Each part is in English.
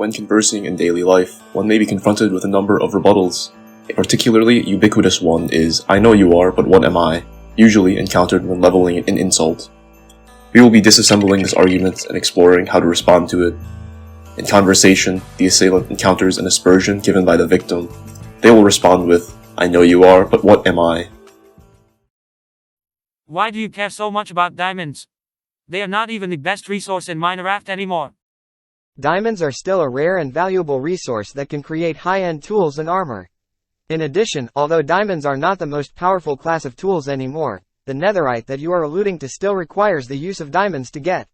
When conversing in daily life, one may be confronted with a number of rebuttals. A particularly ubiquitous one is, "I know you are, but what am I?" usually encountered when leveling an insult. We will be disassembling this argument and exploring how to respond to it. In conversation, the assailant encounters an aspersion given by the victim. They will respond with, "I know you are, but what am I?" Why do you care so much about diamonds? They are not even the best resource in Minecraft anymore. Diamonds are still a rare and valuable resource that can create high-end tools and armor. In addition, although diamonds are not the most powerful class of tools anymore, the netherite that you are alluding to still requires the use of diamonds to get.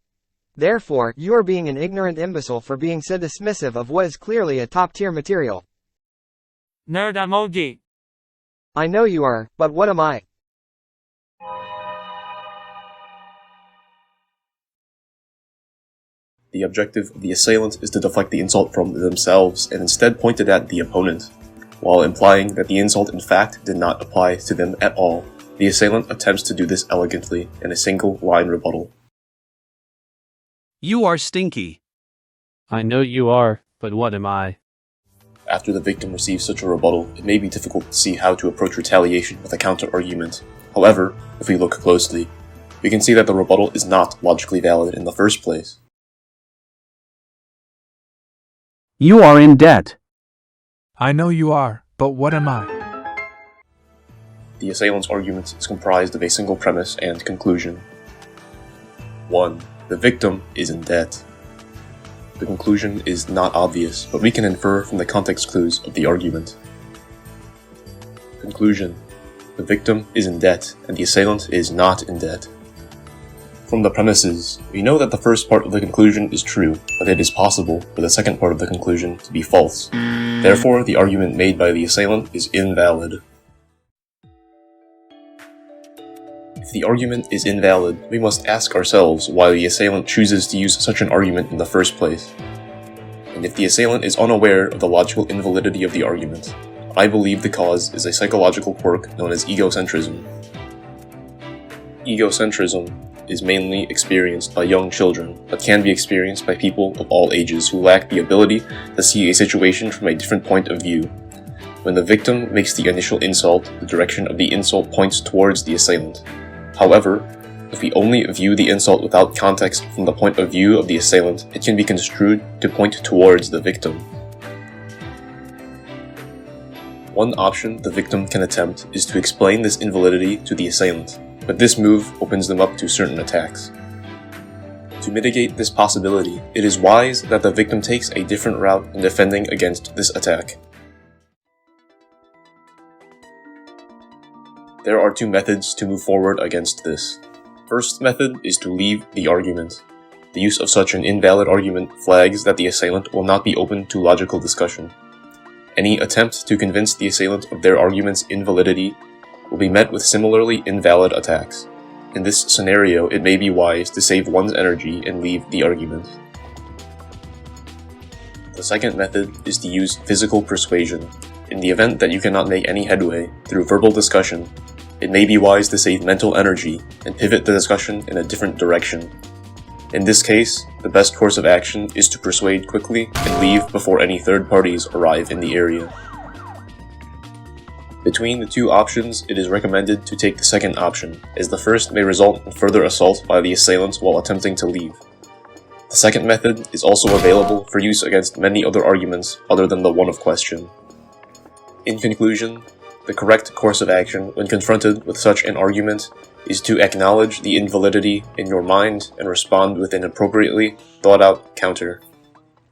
Therefore, you are being an ignorant imbecile for being so dismissive of what is clearly a top-tier material. Nerd emoji. I know you are, but what am I? The objective of the assailant is to deflect the insult from themselves and instead point it at the opponent. While implying that the insult in fact did not apply to them at all, the assailant attempts to do this elegantly in a single line rebuttal. You are stinky. I know you are, but what am I? After the victim receives such a rebuttal, it may be difficult to see how to approach retaliation with a counter-argument. However, if we look closely, we can see that the rebuttal is not logically valid in the first place. You are in debt. I know you are, but what am I? The assailant's argument is comprised of a single premise and conclusion. 1. The victim is in debt. The conclusion is not obvious, but we can infer from the context clues of the argument. Conclusion. The victim is in debt, and the assailant is not in debt. From the premises, we know that the first part of the conclusion is true, but it is possible for the second part of the conclusion to be false. Therefore, the argument made by the assailant is invalid. If the argument is invalid, we must ask ourselves why the assailant chooses to use such an argument in the first place. And if the assailant is unaware of the logical invalidity of the argument, I believe the cause is a psychological quirk known as egocentrism. Egocentrism is mainly experienced by young children, but can be experienced by people of all ages who lack the ability to see a situation from a different point of view. When the victim makes the initial insult, the direction of the insult points towards the assailant. However, if we only view the insult without context from the point of view of the assailant, it can be construed to point towards the victim. One option the victim can attempt is to explain this invalidity to the assailant, but this move opens them up to certain attacks. To mitigate this possibility, it is wise that the victim takes a different route in defending against this attack. There are two methods to move forward against this. First method is to leave the argument. The use of such an invalid argument flags that the assailant will not be open to logical discussion. Any attempt to convince the assailant of their argument's invalidity will be met with similarly invalid attacks. In this scenario, it may be wise to save one's energy and leave the argument. The second method is to use physical persuasion. In the event that you cannot make any headway through verbal discussion, it may be wise to save mental energy and pivot the discussion in a different direction. In this case, the best course of action is to persuade quickly and leave before any third parties arrive in the area. Between the two options, it is recommended to take the second option, as the first may result in further assault by the assailant while attempting to leave. The second method is also available for use against many other arguments other than the one of question. In conclusion, the correct course of action when confronted with such an argument is to acknowledge the invalidity in your mind and respond with an appropriately thought-out counter.